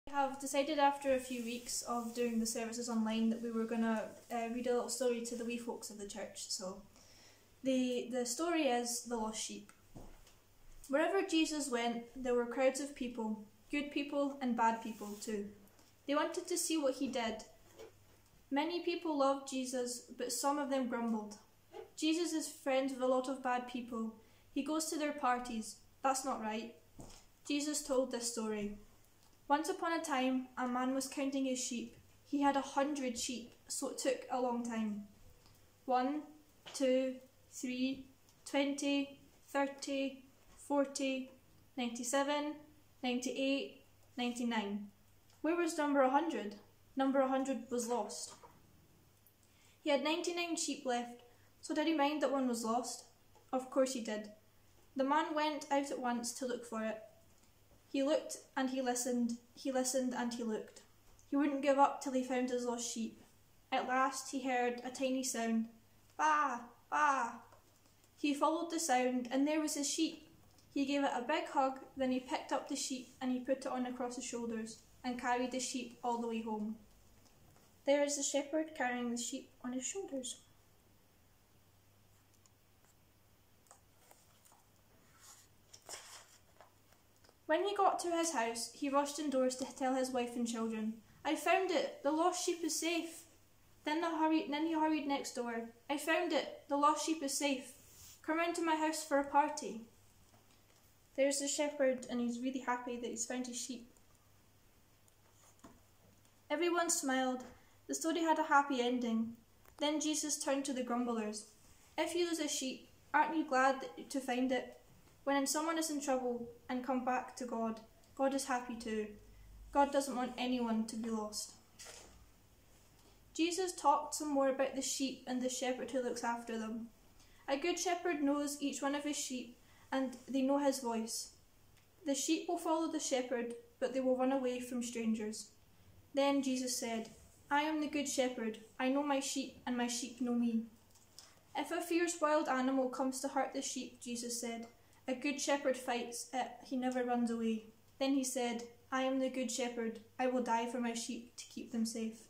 We have decided after a few weeks of doing the services online that we were going to read a little story to the wee folks of the church. So the story is The Lost Sheep. Wherever Jesus went, there were crowds of people, good people and bad people too. They wanted to see what he did. Many people loved Jesus, but some of them grumbled. Jesus is friends with a lot of bad people. He goes to their parties. That's not right. Jesus told this story. Once upon a time, a man was counting his sheep. He had 100 sheep, so it took a long time. 1, 2, 3, 20, 30, 40, 97, 98, 99. Where was number 100? Number 100 was lost. He had 99 sheep left, so did he mind that one was lost? Of course he did. The man went out at once to look for it. He looked and he listened and he looked. He wouldn't give up till he found his lost sheep. At last he heard a tiny sound. Baa! Baa! He followed the sound and there was his sheep. He gave it a big hug, then he picked up the sheep and he put it on across his shoulders and carried the sheep all the way home. There is the shepherd carrying the sheep on his shoulders. When he got to his house, he rushed indoors to tell his wife and children, "I found it! The lost sheep is safe!" Then he hurried next door. "I found it! The lost sheep is safe! Come round to my house for a party." There's the shepherd and he's really happy that he's found his sheep. Everyone smiled. The story had a happy ending. Then Jesus turned to the grumblers. "If you lose a sheep, aren't you glad to find it? When someone is in trouble and come back to God, God is happy too. God doesn't want anyone to be lost." Jesus talked some more about the sheep and the shepherd who looks after them. A good shepherd knows each one of his sheep and they know his voice. The sheep will follow the shepherd, but they will run away from strangers. Then Jesus said, "I am the good shepherd. I know my sheep and my sheep know me." If a fierce wild animal comes to hurt the sheep, Jesus said, "A good shepherd fights it, he never runs away." Then he said, "I am the good shepherd. I will die for my sheep to keep them safe."